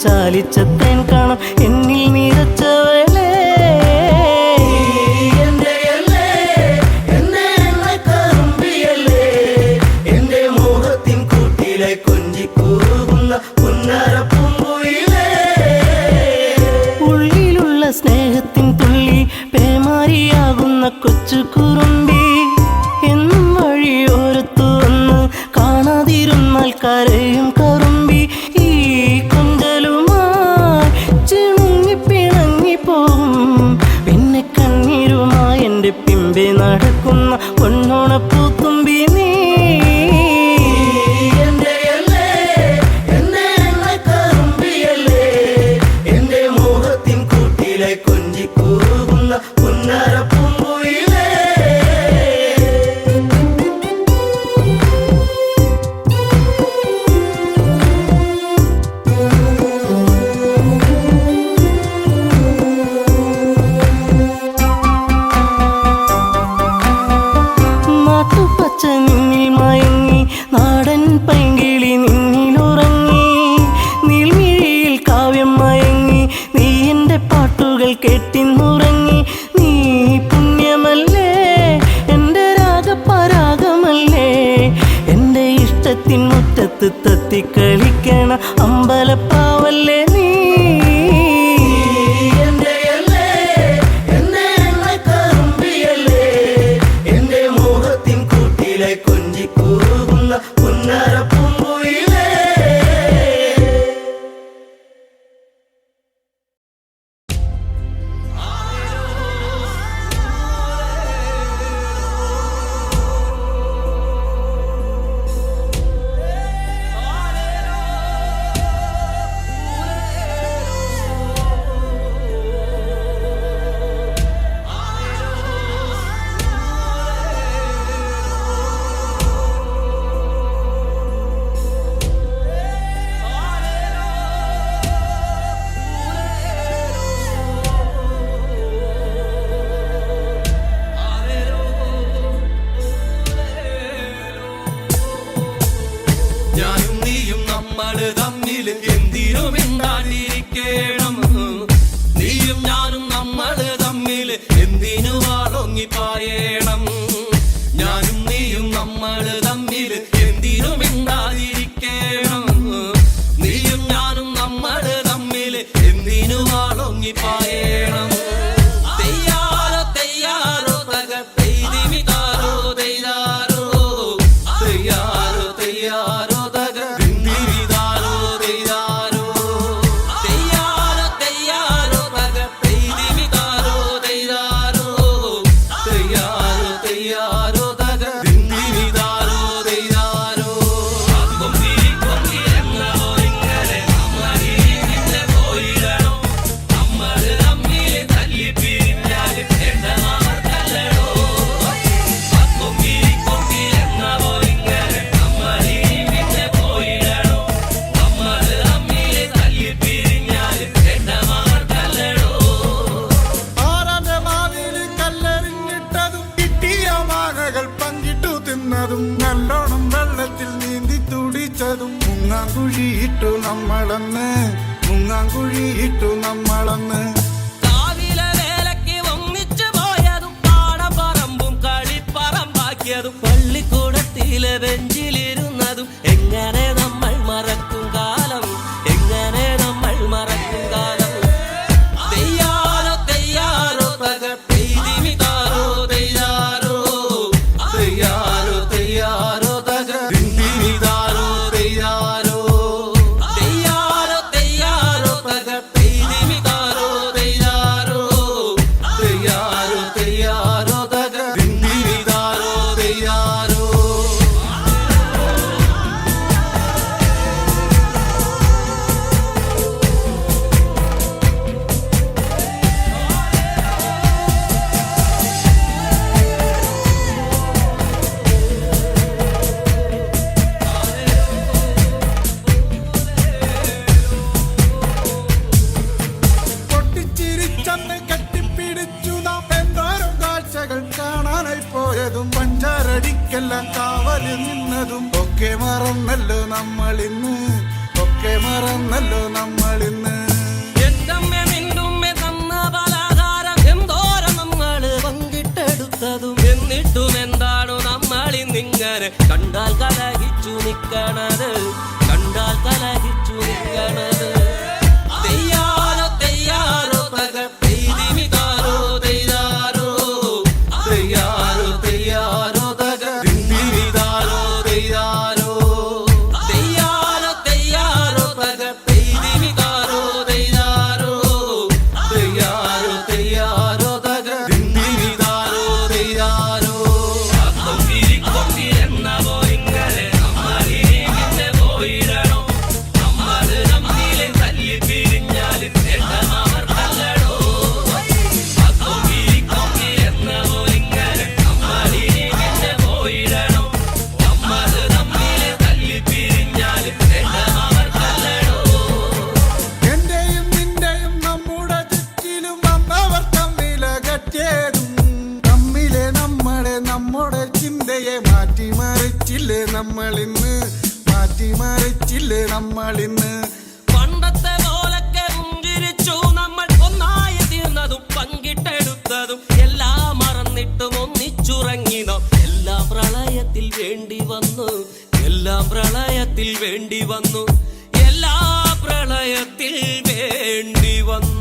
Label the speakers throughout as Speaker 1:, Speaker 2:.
Speaker 1: ചാലിച്ചത്തേൻ കാണാം എന്നിൽ നിറച്ചവളെ ഉള്ളിലുള്ള സ്നേഹത്തിൻ തുള്ളി പേമാരിയാകുന്ന കൊച്ചു കുറുമ്പി എന്നും വഴിയോരത്തു വന്ന് കാണാതിരുന്നാൽ കരയും കറുമ്പി ഈ കൊഞ്ചലുമായി ചിണുങ്ങിപ്പിണങ്ങിപ്പോകും പിന്നെ കണ്ണീരുമായി എൻ്റെ പിമ്പെ നടക്കുന്ന പൊന്നോണപ്പൂത്തുമ്പി നീ പൈങ്കിളി നിന്നിലുറങ്ങി, നീൽമിഴിയിൽ കാവ്യം മയങ്ങി, നീ എൻ്റെ പാട്ടുകൾ കേട്ടിന്നുറങ്ങി. നീ പുണ്യമല്ലേ, എൻ്റെ രാഗപരാഗമല്ലേ, എൻ്റെ ഇഷ്ടത്തിൻ മുറ്റത്ത് തത്തിക്കളിക്കണ അമ്പലപ്പാവല്ലേ നീ.
Speaker 2: നല്ലോണം വെള്ളത്തിൽ നീന്തി തുടിച്ചതും മുങ്ങാങ്കുഴിയിട്ടു നമ്മളന്ന്, മുങ്ങാങ്കുഴിയിട്ടു നമ്മളന്ന്.
Speaker 3: രാവിലെ വേലയ്ക്ക് ഒന്നിച്ചു പോയതും പാടപ്പറമ്പും കളിപ്പറമ്പാക്കിയതും പള്ളിക്കൂടത്തിലെ ബെഞ്ചിലിരുന്നതും എങ്ങനെ നമ്മൾ മറക്കും കാലം, എങ്ങനെ നമ്മൾ മറക്കും കാലം. തെയ്യാറോ തെയ്യാറോ തക പെയ്തിമിതാരോ തെയ്യാറോ, തെയ്യാറോ തെയ്യാറോ തക ദിന്തിമിതാരോ തെയ്യാറോ, തെയ്യാറോ തെയ്യാറോ തക പെയ്തിമിതാരോ തെയ്യാറോ, തെയ്യാറോ തെയ്യാറോ തക ദിന്തിമിതാരോ തെയ്യാറോ.
Speaker 2: പൊട്ടിച്ചിരിച്ചന്ന് കെട്ടിപ്പിടിച്ചു നാം എന്തോരം കാഴ്ചകൾ കാണാനായി പോയതും പഞ്ചാരടിക്കെല്ലാം കാവല് നിന്നതും ഒക്കെ മറന്നല്ലോ നമ്മളിന്ന്, ഒക്കെ മറന്നല്ലോ നമ്മളിന്ന്.
Speaker 3: എന്തമ്മേ നിന്നുമ്മേ തന്ന പലഹാരം എന്തോരം നമ്മള് പങ്കിട്ടെടുത്തതും എന്നിട്ടും എന്താണു നമ്മളിന്നിങ്ങനെ കണ്ടാൽ കലഹിച്ചു നിക്കണത്, കണ്ടാൽ കലഹിച്ചു നിക്കണത്. തെയ്യാറോ തെയ്യാറോ തക പെയ്തിമിതാരോ തെയ്യാറോ, തെയ്യാറോ തെയ്യാറോ തക ദിന്തിമിതാരോ തെയ്യാറോ, തെയ്യാറോ തെയ്യാറോ തക പെയ്തിമിതാരോ തെയ്യാറോ, തെയ്യാറോ തെയ്യാറോ തക ദിന്തിമിതാരോ തെയ്യാറോ. കൊണ്ടിരിക്കൊണ്ടിരുന്ന പോയിങ്ങനെ നമ്മളിങ്ങനെ പോയിടണം, നമ്മൾ നമ്മി
Speaker 2: മാറ്റിമറിച്ചില്ലേ നമ്മളിന്ന്.
Speaker 3: പണ്ടത്തെ പോലൊക്കെ പുഞ്ചിരിച്ചു നമ്മൾ, ഒന്നായി തീർന്നതും പങ്കിട്ടെടുത്തതും എല്ലാം മറന്നിട്ടും ഒന്നിച്ചുറങ്ങി നാം. എല്ലാം പ്രളയത്തിൽ വേണ്ടി വന്നു, എല്ലാം പ്രളയത്തിൽ വേണ്ടി വന്നു, എല്ലാ പ്രളയത്തിൽ വേണ്ടി വന്നു.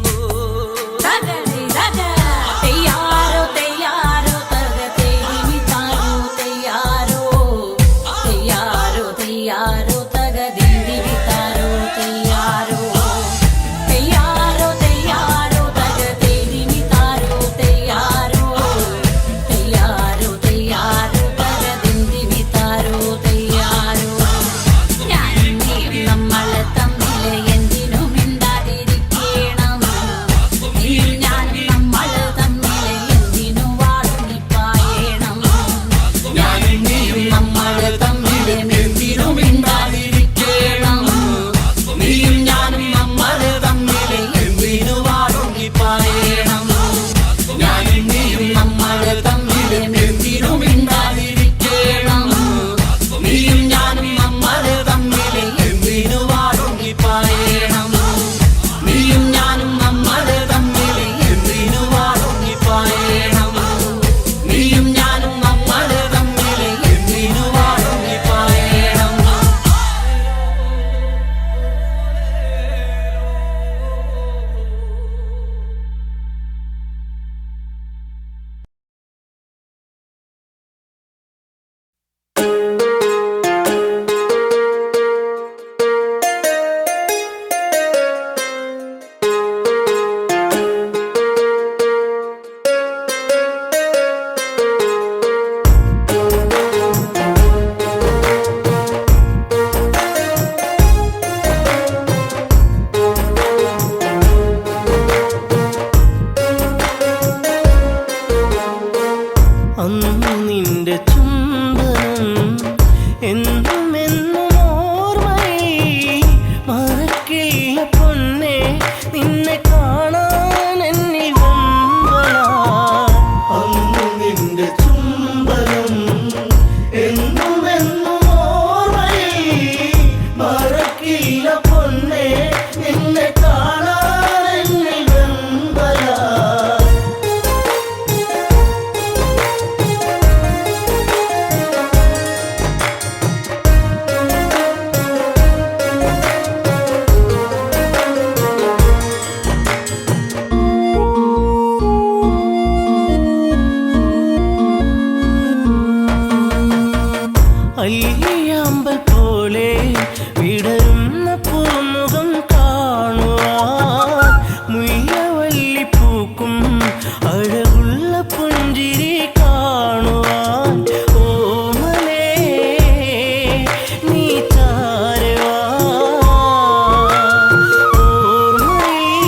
Speaker 1: അല്ലിയാമ്പൽ പോലെ വിടരുന്ന പൂമുഖം കാണുവാൻ, മുല്ലവല്ലി പൂക്കും അഴകുള്ള പുഞ്ചിരി കാണുവാൻ, ഓമലേ നീ ചാരവാ, ഓർമ്മയിൽ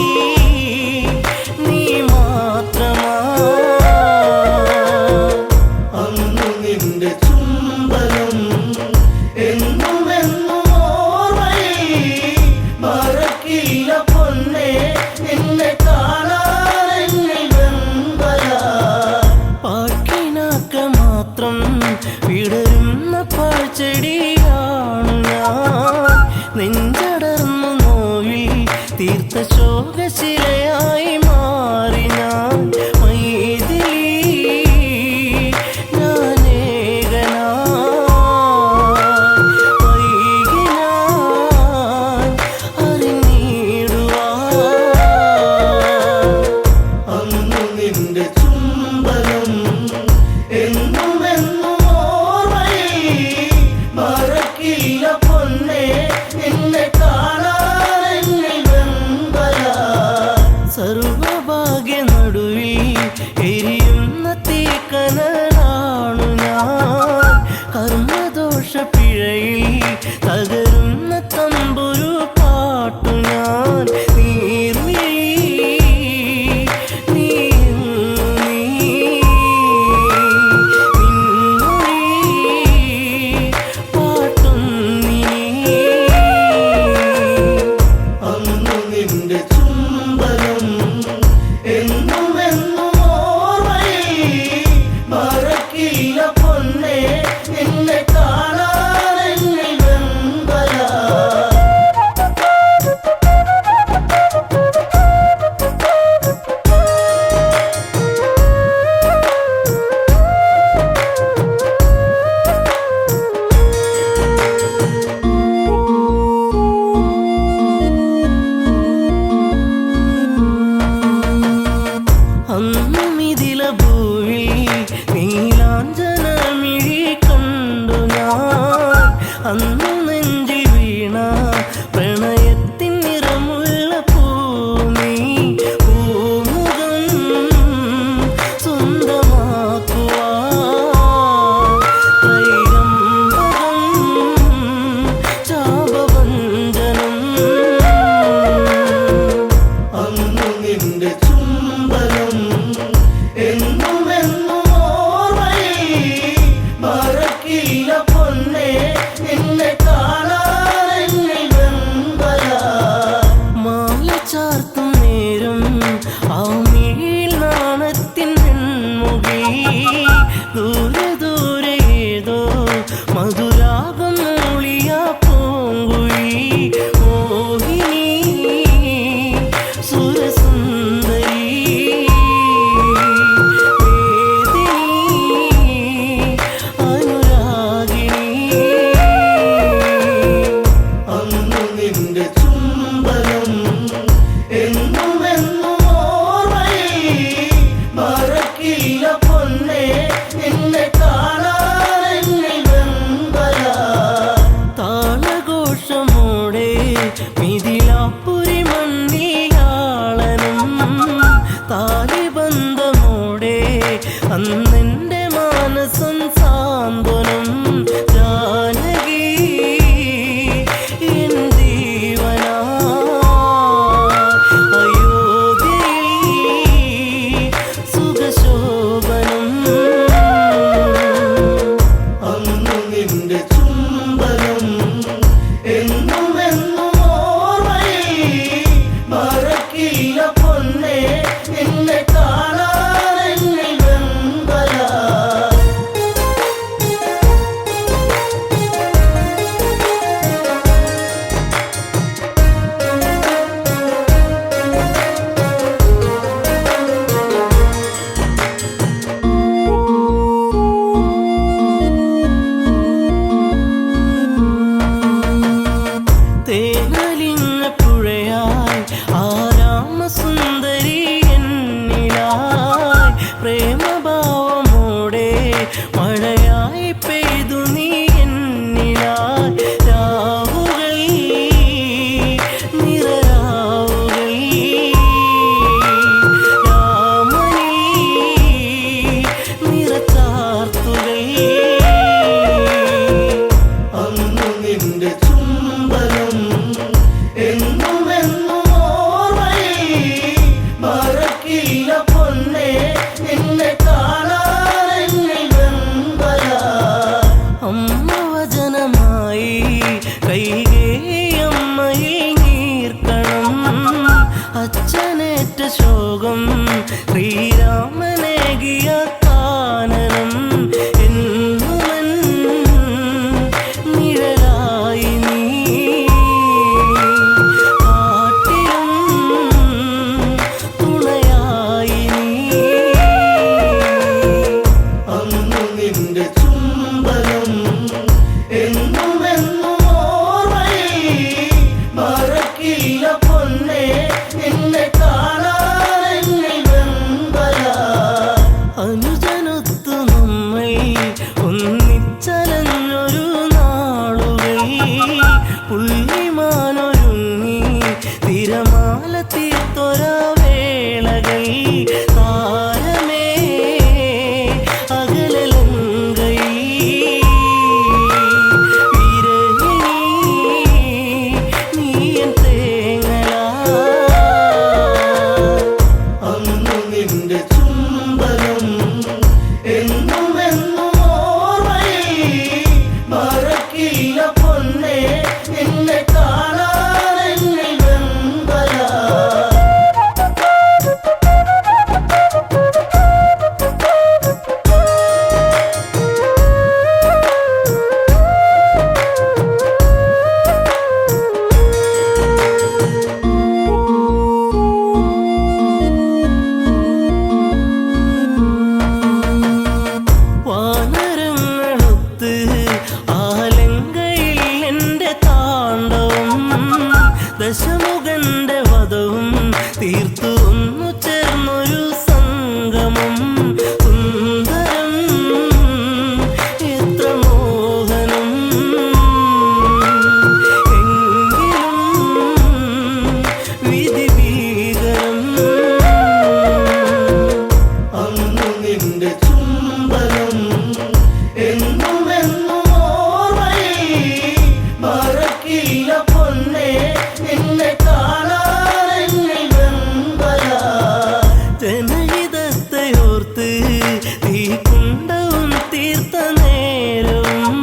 Speaker 1: നീ മാത്രമാ, അന്നു നിന്റെ ചുംബനം എന്നും എന്നും ഓർമ്മയിൽ മറക്കില്ല പൊന്നേ, നിന്നെ കാണാൻ എന്നിൽ വെമ്പലാ. പാട്ടിനാക്ക മാത്രം വിടരുന്ന പാഴ്ചെടിയാണു ഞാൻ, നെഞ്ചടർന്നു നോവിൽ തീർത്ത ശോകശിലയായി മാറി ഞാൻ. മൈഥിലി സർവഭാഗ്യ നടുവിൽ എരിയുന്ന തീക്കനലാണു ഞാൻ, കർമ്മദോഷ പിഴയിൽ തകരുന്ന തമ്പുരു പാട്ടു ഞാൻ. പാട്ടും നീ ചുംബനം എന്നുമെന്നും ഓർമ്മയിൽ മറക്കില്ല പൊന്നെ നിന്നെ കാണാനെന്നിൽ വെമ്പല അമ്മ വചനമായി കൈകേയമ്മയിൽ നീർക്കണം അച്ഛനേറ്റ ശോകം ശ്രീരാമനേകിയ കാനനം എന്നുമൻ നിഴലായി നീ കാട്ടിലും തുണയായി നീ അന്നു നിന്റെ ചുംബനം എന്നുമെന്നും ഓർമ്മയിൽ മറക്കില്ല പൊന്നെ നിന്നെ കാണാനെന്നിൽ വെമ്പല അനുജനൊത്തു നമ്മൾ ഒന്നിച്ചലഞ്ഞൊരു നാളുകൾ പുള്ളിമാനൊരുങ്ങി തിരമാല തീർത്തൊര വേളകൾ താരമേ അകലലങ്കൈ വിരഹിണി നീയൻ തേങ്ങല അന്നു നിന്റെ ചുംബനം എന്നുമെന്നും ഓർമ്മയിൽ മറക്കില്ല പൊന്നെ നിന്നെ കാണാനെന്നിൽ വെമ്പല വാനരങ്ങളൊത്ത് ആലങ്കയിൽ എൻ്റെ താണ്ഡവം ദശമുഖന്റെ വധവും തീർത്തു ഒന്നു ചേർന്നൊരു സംഗമം സുന്ദരം എത്ര മോഹനം എങ്കിലും വിധി ഭീകരം അന്നു നിന്റെ ചുംബനം എന്നുമെന്നും ഓർമ്മയിൽ മറക്കില്ല പൊന്നെ നിന്നെ കാണാനെന്നിൽ വെമ്പല ജനഹിതത്തെ ഓർത്ത് തീക്കുണ്ടവും തീർത്ത നേരവും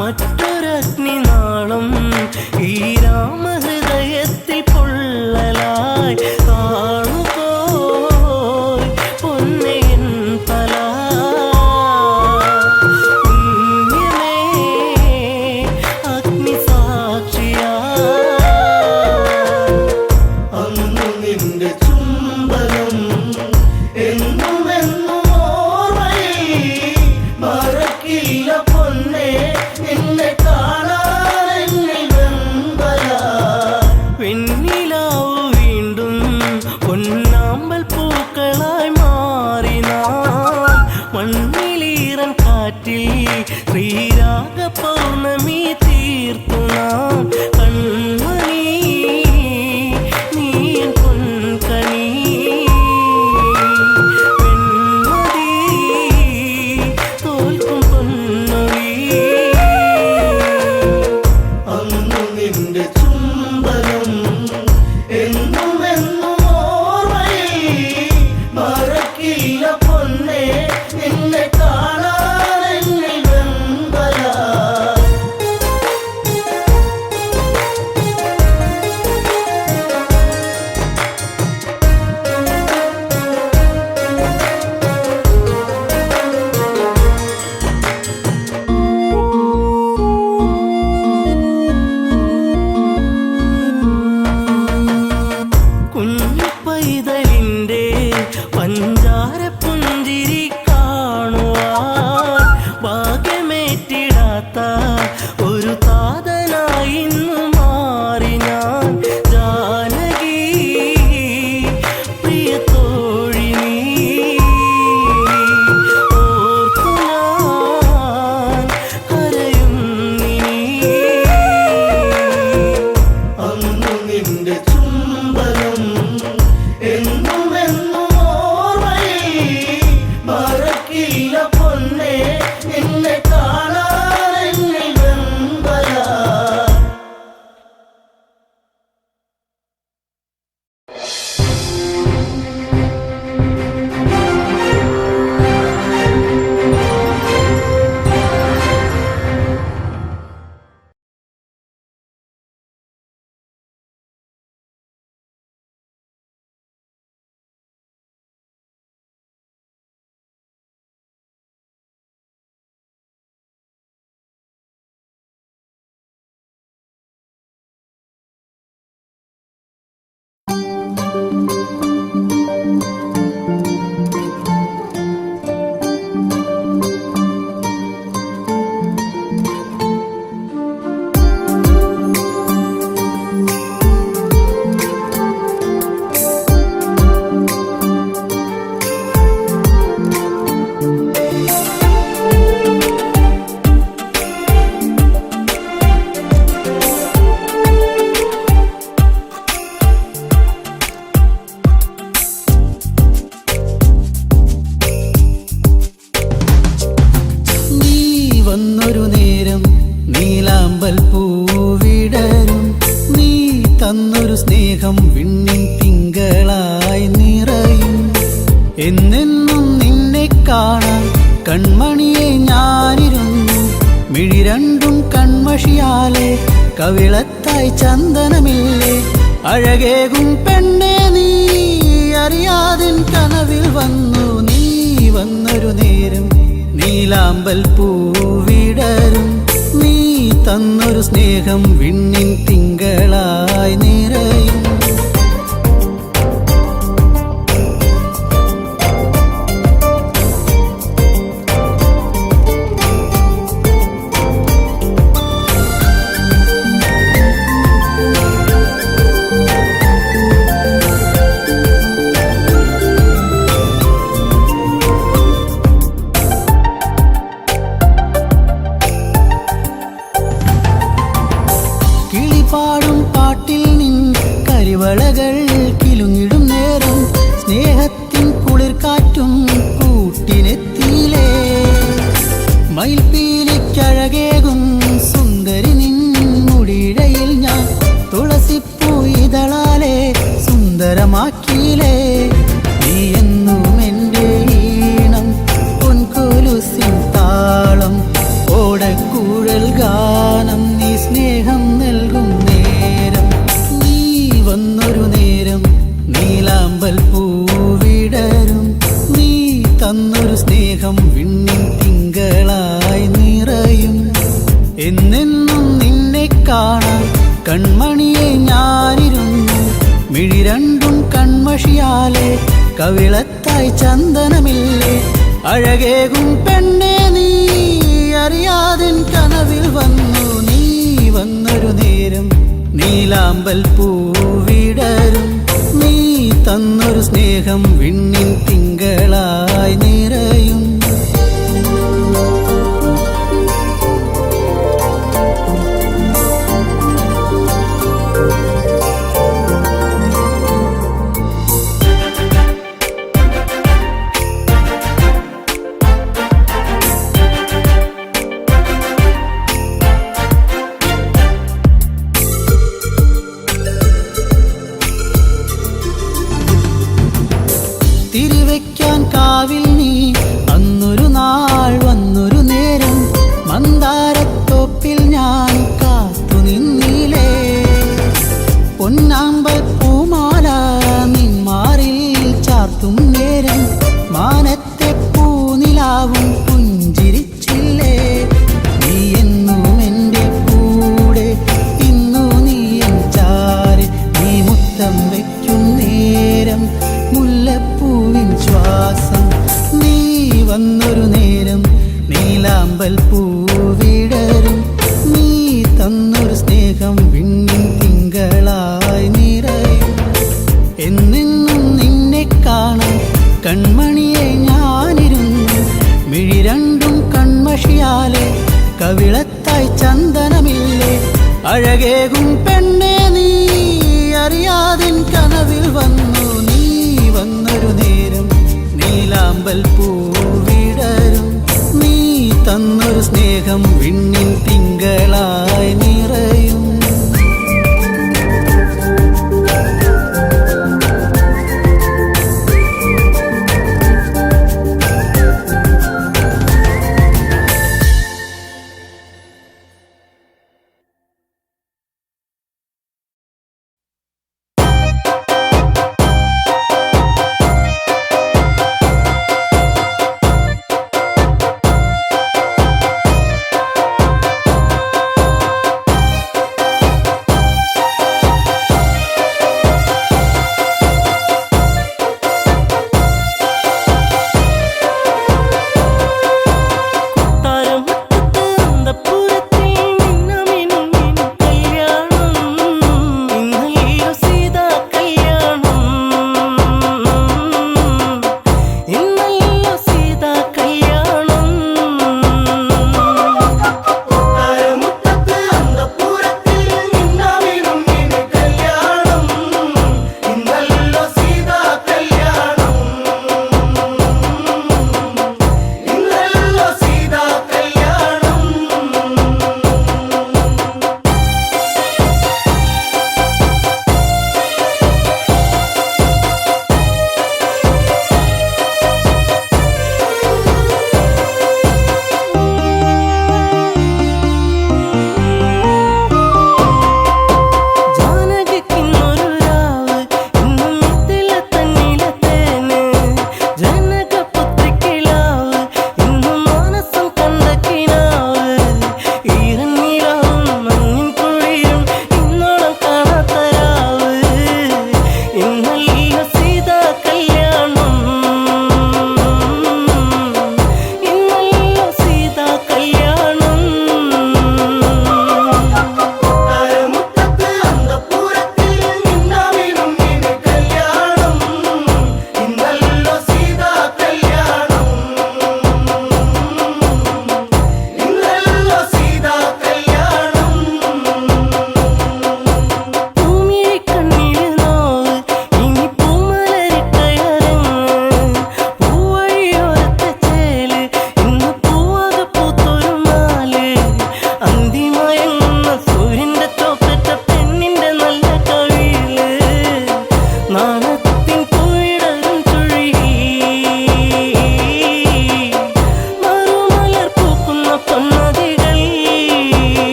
Speaker 1: മറ്റൊരഗ്നിനാളം ഈ രാമഹൃദയത്തിൽ പൊള്ളലായി താണുപോയി പൊന്നെയൻ തല പുണ്യമേ അഗ്നിസാക്ഷിയാ അന്നു നിന്റെ ചുംബനം എന്നുമെന്നും ഓർമ്മയിൽ മറക്കില്ല പൊന്നെ നിന്നെ കാണാനെന്നിൽ വെമ്പല
Speaker 4: സ്നേഹം വിണ്ണിൻ തിങ്കളായി നിറയും. എന്നെന്നും നിന്നെ കാണാൻ കൺമണിയെ ഞാനിരുന്നു. മിഴി രണ്ടും കൺമഷിയാലെ കവിളത്തായി ചന്ദനമില്ലേ. അഴകേകും പെണ്ണെ നീ അറിയാതിൻ കനവിൽ വന്നു. നീ വന്നൊരു നേരം നീലാമ്പൽ പൂവിടരും. നീ തന്നൊരു സ്നേഹം വിണ്ണിൻ തിങ്കളായി നിറയും. കിളിപാടും പാട്ടിൽ നിൻ കരിവളകൾ കിലുങ്ങിടും നേരം സ്നേഹത്തിൻ കുളിർക്കാറ്റും കൂട്ടിനെത്തിയിലേ. മയിൽപ്പീലിക്കഴകേകും സുന്ദരി നിൻ മുടിയിഴയിൽ ഞാൻ തുളസിപ്പൂ ഇതളാലെ സുന്ദരമാക്കിയിലേ. നീ എന്നും എൻ്റെ ഈണം പൊൻകൊലുസിൻ താളം ഓടക്കൂഴൽ ഗാനം. നീ സ്നേഹം നൽകും നേരം നീ വന്നൊരു നേരം നീലാമ്പൽ പൂവിടരും. നീ തന്നൊരു സ്നേഹം വിണ്ണിൻ തിങ്കളായി നിറയും. എന്നെന്നും നിന്നെ കാണാൻ കൺമണിയെ ഞാനിരുന്നു. മിഴി രണ്ടും കൺമഷിയാലെ കവിളത്തായി ചന്ദനമില്ലേ. അഴകേകും പെണ്ണെ നീ അറിയാതിൻ കനവിൽ വന്നു. നീ വന്നൊരു നേരം നീലാമ്പൽ പൂവിടരും. നീ തന്നൊരു സ്നേഹം വിണ്ണിൻ തിങ്കളായി നിറയും. തിരിവെക്കാൻ കാവിൽ നീ അന്നൊരു നാൾ വന്നൊരു നേരം മന്ദാരത്തോപ്പിൽ ഞാൻ കാത്തു നിന്നിലേ. പൊന്നാമ്പൽ പൂമാല നിന്മാറിൽ ചാർത്തും നേരം മാനത്തെ പൂനിലാവും പുഞ്ചിരിച്ചില്ലേ. നീ എന്നും എൻ്റെ കൂടെ ഇന്നു നീ എൻ ചാരി. നീ മുത്തം വയ്ക്കും നേരം മുല്ലപ്പൂവിൻ ശ്വാസം. നീ വന്നൊരു നേരം നീലാമ്പൽ പൂവിടരും. നീ തന്നൊരു സ്നേഹം വിണ്ണിൻ തിങ്കളായി നിറയും. എന്നെന്നും നിന്നെ കാണാൻ കൺമണിയെ ഞാനിരുന്നു. മിഴി രണ്ടും കൺമഷിയാലെ കവിളത്തായി ചന്ദനമില്ലേ. അഴകേകും പെണ്ണെ നീ അറിയാതിൻ കനവിൽ വന്നു. നീ വന്നൊരു നേരം നീലാമ്പൽ പൂവിടരും. നീ തന്നൊരു സ്നേഹം വിണ്ണിൻ തിങ്കളായി നിറയും.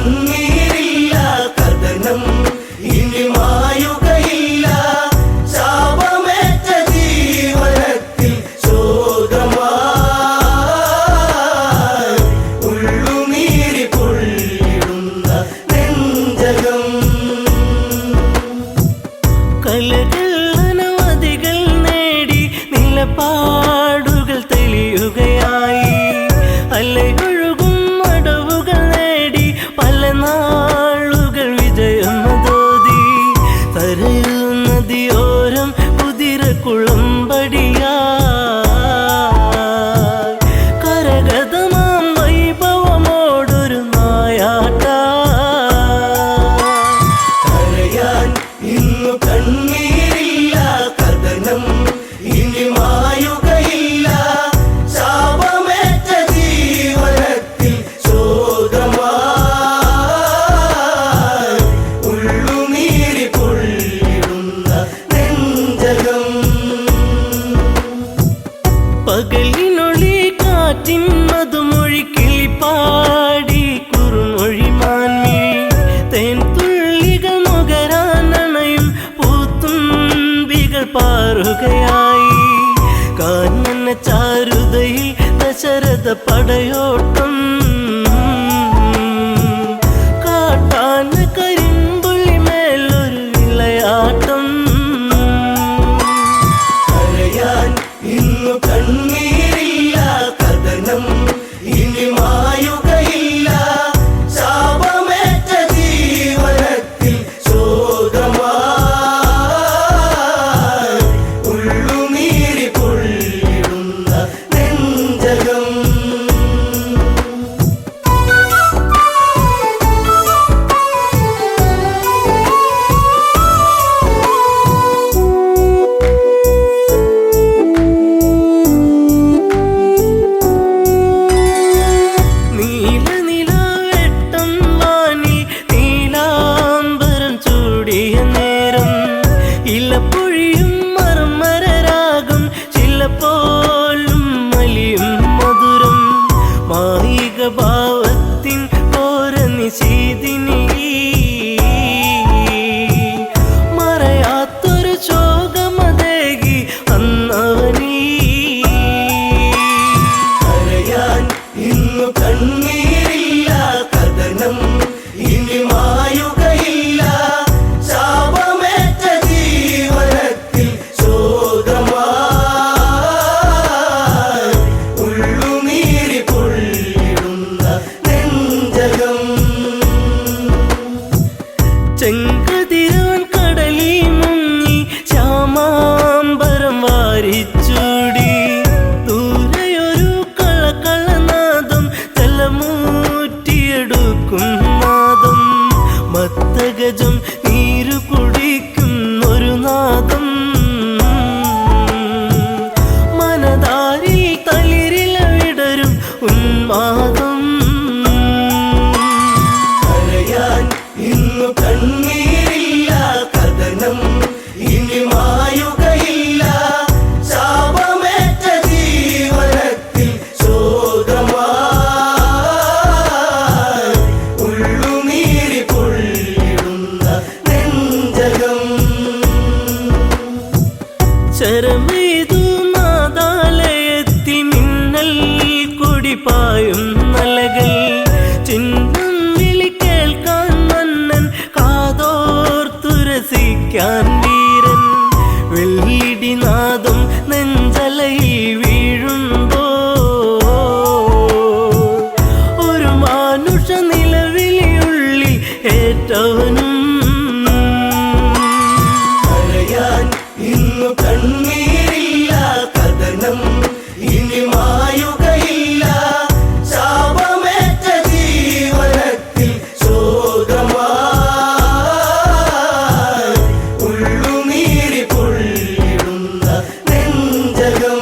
Speaker 1: കണ്ണീരില്ല കഥനം ഇനി മായുകയില്ല ശാപമേറ്റ ജീവനത്തിൽ ശോകമായി ഉള്ളുനീരി പൊള്ളിടുന്ന നെഞ്ചകം കലകൾ അനവധികൾ നേടി നിലപാടുകൾ തെളിയുകയായി അലയൊഴുകും അടവുകൾ നേടി പല നാളുകൾ വിജയം തോതി തരയൂ നദിയോരം കുതിരക്കുളമ്പടിയാ കരഗതമാം വൈഭവമോടൊരു നായാട്ട കരയാൻ ഇന്നു കണ്ണീരില്ല കഥനം ഇനി മായുകയില്ല ശാപമേറ്റ ജീവനത്തിൽ ശോകമായി ഉള്ളുനീരി പൊള്ളിടുന്ന നെഞ്ചകം പകലിനൊളി കാറ്റിൻ മധുമൊഴി കിളിപ്പാടി കുറുമൊഴി മാൻമിഴി തേൻ തുള്ളികൾ നുകരാനണയും പൂത്തുമ്പികൾ പാറുകയായി കാനന ചാരുതയിൽ ദശരഥ പടയോട്ടം കാട്ടാന കരിമ്പുള്ളി മേലൊരു വിളയാട്ടം കരയാൻ ഇന്നു കണ്ണീരില്ല കഥനം ഇനി മായുകയില്ല ശാപമേറ്റ ജീവനത്തിൽ ശോകമായി ഉള്ളുനീരി പൊള്ളിടുന്ന നെഞ്ചകം നീലനിലാവെട്ടം വാനിൽ നീലാംബരം ചൂടിയ നേരം ഇലപ്പൊഴിയും മർമരരാഗം ചിലപ്പോലും മലിയും മധുരം മായിക ഭാവത്തിൻ ഓര നിശീതിനി മറയാത്തൊരു ശോകമതേകി അന്നവനീ കരയാൻ ഇന്നു കണ്ണീരില്ല കഥനം ഇനി മായുകയില്ല ശാപമേറ്റ ജീവനത്തിൽ ശോകമായി ഉള്ളുനീരി പൊള്ളിടുന്ന നെഞ്ചകം ചെങ്കതിരവൻ കടലിൽ മുങ്ങി ശ്യാമാംബരം വാരിച്ചൂടി ദൂരെയൊരു കളകളനാദം തലമൂറ്റിയെടുക്കും നാദം മത്തഗജം നീരു കുടിക്കും ഒരു നാദം മനതാരിൽ തളിരില വിടരും ഉന്മാദം കരയാൻ ഇന്നു കണ്ണീരില്ല കഥനം ഇനി മായുകയില്ല ശാപമേറ്റ ജീവനത്തിൽ ശോകമായി ഉള്ളുനീരി പൊള്ളിടുന്ന നെഞ്ചകം ശരമേതു നാദാലയത്തിൽ മിന്നൽ കുടിപ്പായും നലകൾ ചിഹ്നം വിളി കേൾക്കാൻ മന്നൻ കാതോർത്തുരസിക്കാൻ വീരൻ വെള്ളിടിനാദം നെഞ്ചലയിൽ വീഴുമ്പോ ഒരു മാനുഷ നിലവിളിയുള്ളിൽ ഏറ്റവനും കരയാൻ ഇന്നു കണ്ണീരില്ല കഥനം ഇനി മായുകയില്ല ശാപമേറ്റ ജീവനത്തിൽ ശോകമായി ഉള്ളുനീരി പൊള്ളിടുന്ന നെഞ്ചകം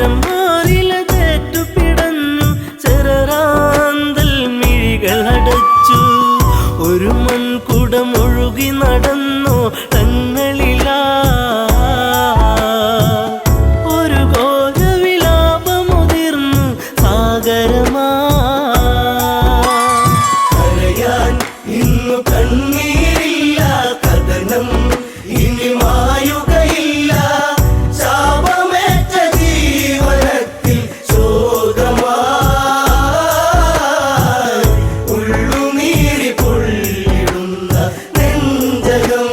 Speaker 1: ചെറുമാറിലതേറ്റു പിടഞ്ഞു ചെറാന്തൽ മിഴികളടച്ചു ഒരു മൺകുടം ഒഴുകി നടന്നോ തങ്ങളിലാ ഒരു ഘോരവിലാപമുതിർന്നു സാഗരമാ കരയാൻ ഇന്നു കണ്ണീരില്ല കഥനം ഇനി മായുകയില്ല ശാപമേറ്റ ജീവനത്തിൽ ശോകമായി ഉള്ളുനീരി പൊള്ളിടുന്ന നെഞ്ചകം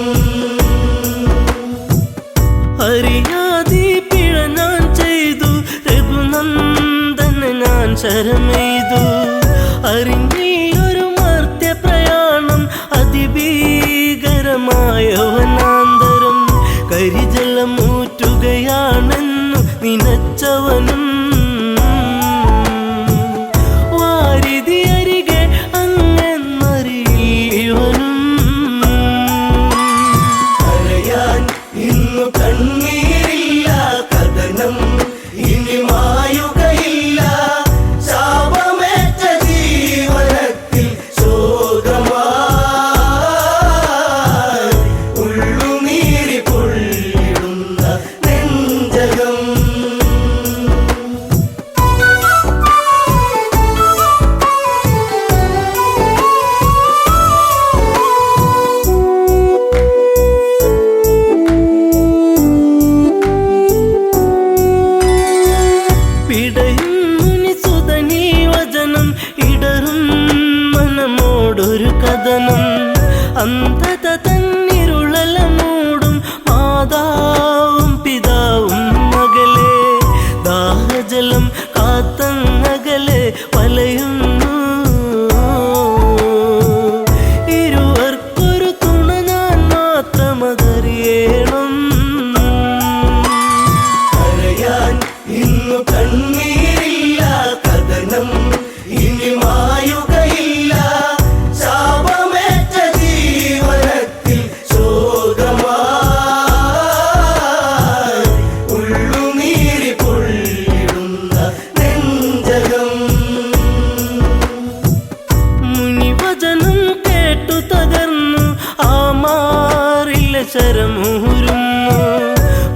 Speaker 1: അറിയാതെ പിഴ ഞാൻ ചെയ്തു രഘുനന്ദന് ഞാൻ ശരമെയ്തു അറിഞ്ഞില്ലൊരു മർത്യപ്രയാണം അതിഭീകരമായ വനാന്തരം കരിജലമൂറ്റുകയാണെന്നു നിനച്ചവനും വാരിധി അരികെ അങ്ങെന്നറിയിവനും കരയാൻ ഇന്നു കണ്ണീരില്ല കഥനം ഇനി മായുകയില്ല ശാപമേറ്റ ജീവനത്തിൽ ശോകമായി ഉള്ളുനീരി പൊള്ളിടുന്ന നെഞ്ചകം പിടയും മുനിസുതനീ വചനം ഇടറും മനമോടൊരു കഥനം അന്ധത തന്നിരുളല മൂടും മാതാവും പിതാവും മകളെ ദാഹജലം കാത്തങ്ങകലെ വലയുന്നു ഇരുവർക്കൊരു തുണ ഞാൻ മാത്രമതറിയണം കരയാൻ ഇന്നു കണ്ണീരില്ല കഥനം ഇനി മായുകയില്ല ശാപമേറ്റ ജീവനത്തിൽ ശോകമായി ഉള്ളുനീരി പൊള്ളിടുന്ന നെഞ്ചകം മുനിവചനം കേട്ടു തകർന്നു ആ മാറില്ല ശരമൂരുന്നു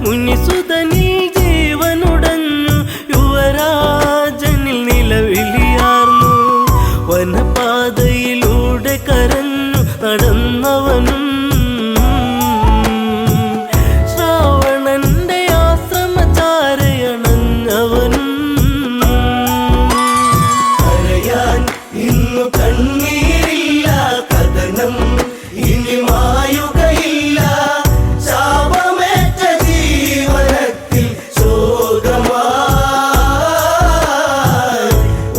Speaker 1: മുനിസുതനിൽ ജീവനുടഞ്ഞു യുവരാജനിൽ നിലവിളിയാർന്നു വനപാതയിലൂടെ കരഞ്ഞു നടന്നവനും ശ്രാവണന്റെ ആശ്രമചാരയണഞ്ഞവനും കരയാൻ ഇന്നു കണ്ണീരില്ല കഥനം ഇനി മായുകയില്ല ശാപമേറ്റ ജീവനത്തിൽ ശോകമായി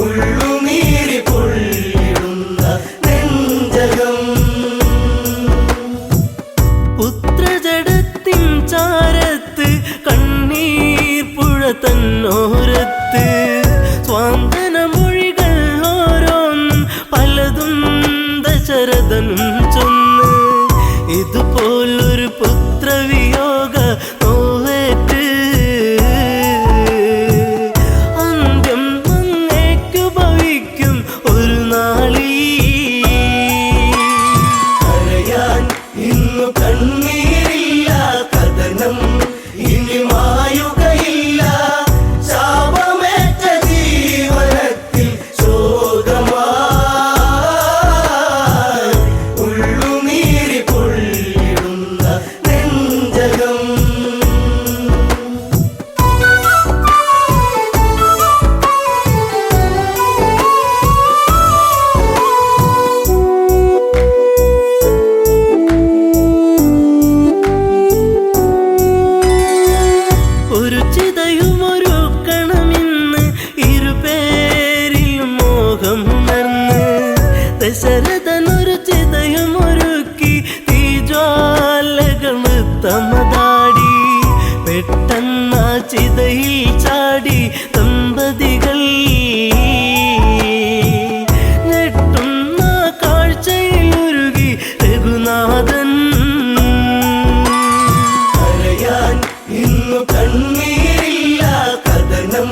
Speaker 1: ഉള്ളുനീരി പൊള്ളിടുന്ന നെഞ്ചകം പുത്രജടത്തിൻ ചാരത്ത് കണ്ണീർ പുഴ തന്നോരത്ത് സ്വാന്തന മൊഴികൾ ഓരോന്നും പലതും ദശരഥനും ചൊന്ന് ഇതുപോലൊരു പുത്രവിയോഗ നോവേറ്റ് അന്ത്യം അങ്ങേക്കു ഭവിക്കും ഒരു നാളിൽ കരയാൻ ഇന്നു കണ്ണീരില്ല കഥനം ഇനി മായുകയില്ല ശാപമേറ്റ ജീവനത്തിൽ ശോകമായി ഉള്ളുനീരി പൊള്ളിടുന്ന നെഞ്ചകം ഒരു ചിതയുമൊരുക്കണമെന്ന് ഇരുപേരിലും മോഹമുണർന്ന് ദശരഥനൊരു ചിതയുമൊരുക്കി തീജ്വാലകൾ തമതാടി പെട്ടെന്ന ചിതയിൽ ചാടി ദമ്പതികൾ ഞെട്ടുന്ന കാഴ്ചയിൽ ഉരുകി രഘുനാഥൻ കരയാൻ ഇന്നു കണ്ണീരില്ല കഥനം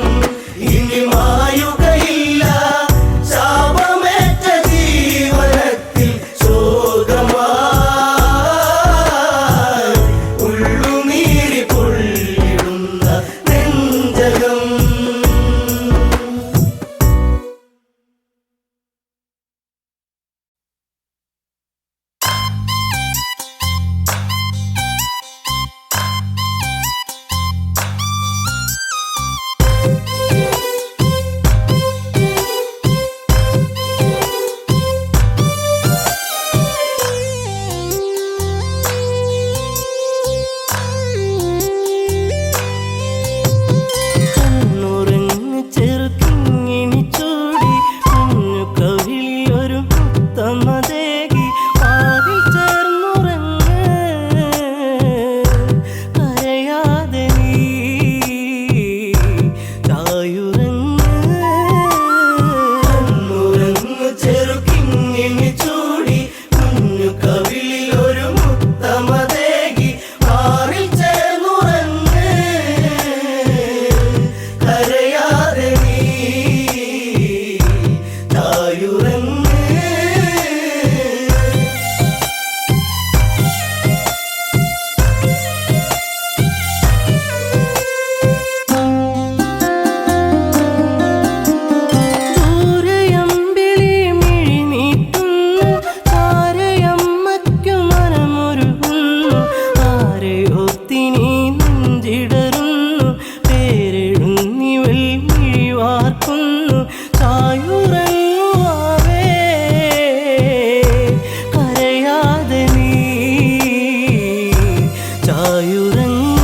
Speaker 1: ചായുറങ്ങ്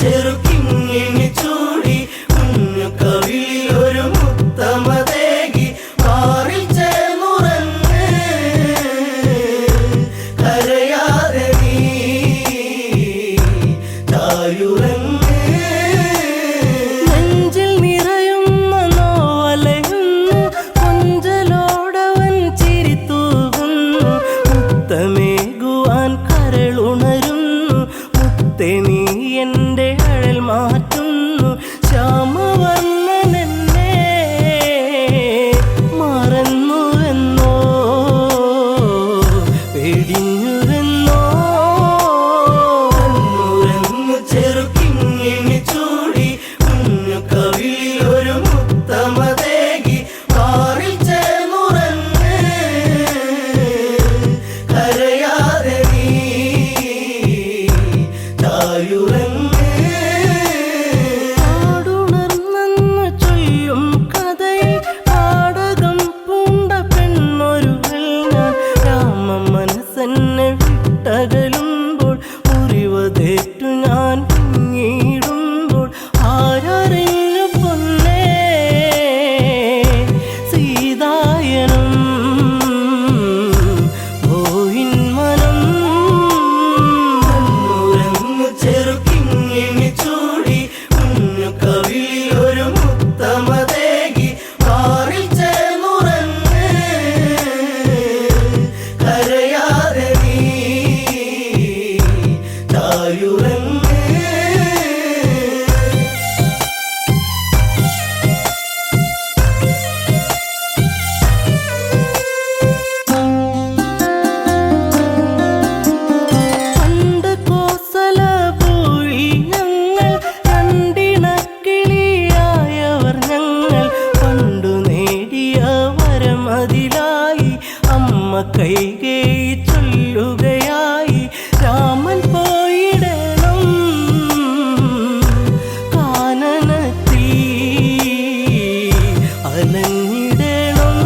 Speaker 1: ചെറുക്കിങ്ങിണി ചൂടി കുഞ്ഞു കവിളിലൊരു മുത്തമതേകി മാറിൽ ചേർന്നുറങ്ങ് കരയാതെ നീ ചായുറങ്ങ് നെഞ്ചിൽ നിറയുന്ന നോവലയുന്നു കൊഞ്ചലോടവൻ ചിരിത്തൂകുന്നു മുത്തമേകുവാൻ കരളുണരുന്നു മുത്തേ നീ എൻ്റെ അഴൽ മാറ്റുന്നു ശ്യാമവർണ്ണനെന്നെ മറന്നുവെന്നോ പേടിഞ്ഞുവെന്നോ ഉറങ്ങു ചെറുക്കിങ്ങിണി ചൂടി കുഞ്ഞു കവിളിലൊരു മുത്തമതേകി മാറിൽ ചേർന്നുറങ്ങ് കരയാതെ നീ ചായുറങ്ങ് ആടുണർന്നെന്ന് ചൊല്ലും കഥയിൽ പാടകം പൂണ്ട പെണ്ണൊരുവൾ ഞാൻ രാമ മനസ്സെന്നെ വിട്ടകലുമ്പോൾ മുറിവതേറ്റു ഞാൻ പിന്നീടുമ്പോൾ ആരറിഞ്ഞു പൊന്നേ സീതായനം പോയിൻ മനം ഉറങ്ങു ചെറുക്കിങ്ങിണി ചൂടി കുഞ്ഞു കവിളിലൊരു മുത്തമതേകി മാറിൽ ചേർന്നുറങ്ങ് കരയാതെ നീ ചായുറങ്ങ് പണ്ട് കോസലപുരി ഞങ്ങൾ രണ്ടിണക്കിളിയായവർ ഞങ്ങൾ പണ്ടു നേടിയ വരമതിലായി അമ്മ കൈകേയി ചൊല്ലുകയായി രാമൻ പോയിടണം കാനനത്തിൽ അലഞ്ഞിടണം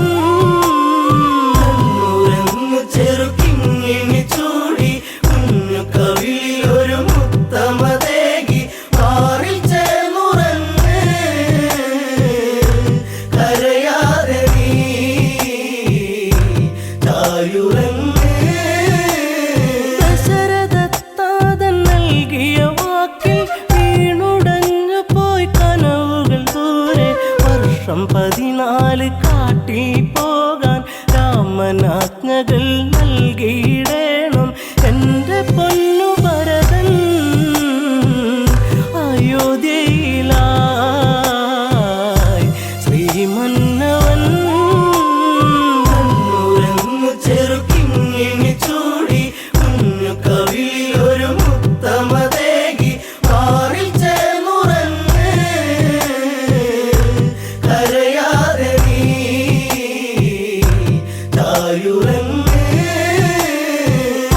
Speaker 1: ഉറങ്ങു ചെറുക്കിങ്ങിണി ചൂടി കുഞ്ഞു കവിളിലൊരു മുത്തമതേകി മാറിൽ ചേർന്നുറങ്ങ് കരയാതെ നീ ചായുറങ്ങ് ദശരഥത്താതൻ നൽകിയ വാക്കിൽ വീണുടഞ്ഞു പോയി കനവുകൾ ദൂരെ വർഷം 14 കാട്ടിൽ പോകാൻ രാമനാജ്ഞകൾ നൽകിയിടേണം എൻ്റെ പൊന്നു ഭരതൻ അയോധ്യയിലായി ശ്രീമന്നവൻ ഉറങ്ങു ചെറുക്കിങ്ങിണി ചൂടി കുഞ്ഞു കവിളിലൊരു മുത്തമതേകി മാറിൽ ചേർന്നുറങ്ങ് കരയാതെ നീ ചായുറങ്ങ്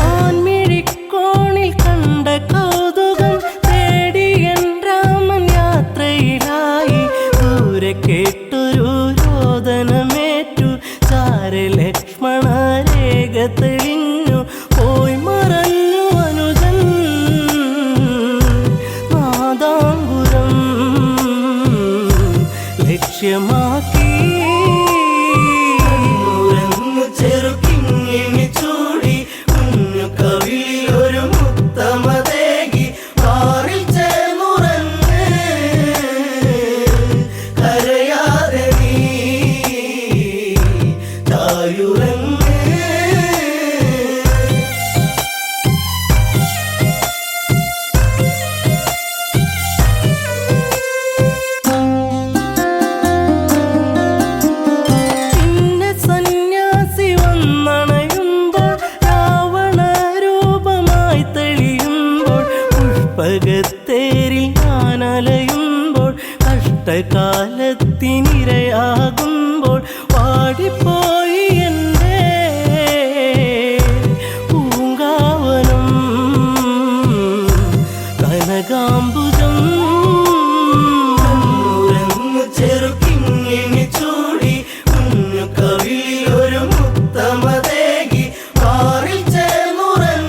Speaker 1: ആൺമിഴിക്കോണിൽ കണ്ട കൗതുകം തേടി എൻ രാമൻ യാത്രയിലായി ദൂരെ കേട്ടൊരു രോദനമേറ്റു ചാരെ ലക്ഷ്മണ രേഖ തെളിഞ്ഞു പോയി മറഞ്ഞു അനുജൻ നാദാംബുരം ലക്ഷ്യമാക്കി ഉറങ്ങു ചെറുക്കിങ്ങിണി ചൂടി കുഞ്ഞു കവിളിലൊരു മുത്തമതേകി മാറിൽ ചേർന്നുറങ്ങ് കരയാതെ നീ ചായുറങ്ങ് പിന്നെ സന്യാസി വന്നണയുമ്പോൾ രാവണ രൂപമായി തെളിയുമ്പോൾ പുഷ്പകത്തേരിൽ ഞാൻ അലയുമ്പോൾ കഷ്ടകാലത്തിനിരയാകുമ്പോൾ പാടിപ്പോയി എൻ്റെ പൂങ്കാവനം കനകാംബുജം ഉറങ്ങു ചെറുക്കിങ്ങിണി ചൂടി കുഞ്ഞു കവിളിലൊരു മുത്തമതേകി മാറിൽ ചേർന്നുറങ്ങ്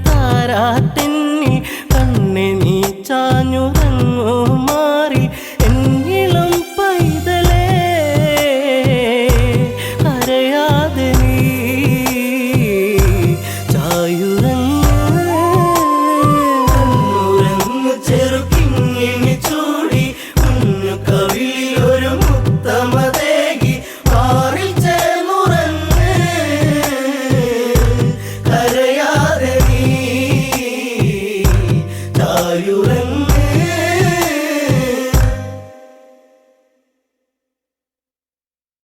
Speaker 1: താരാട്ടെന്നിൽ കണ്ണെ നീ ചാഞ്ഞുറങ്ങൂ മാറി എന്നിളം പൈതലേ കരയാതെ നീ ചായുറങ്ങു ചെറുക്കിങ്ങിനി ചൂടി കുഞ്ഞു കവിളിലൊരു മുത്തമതേകി മാറിൽ ചേർന്നുറങ്ങ് കരയാതെ നീ ചായുറങ്ങ്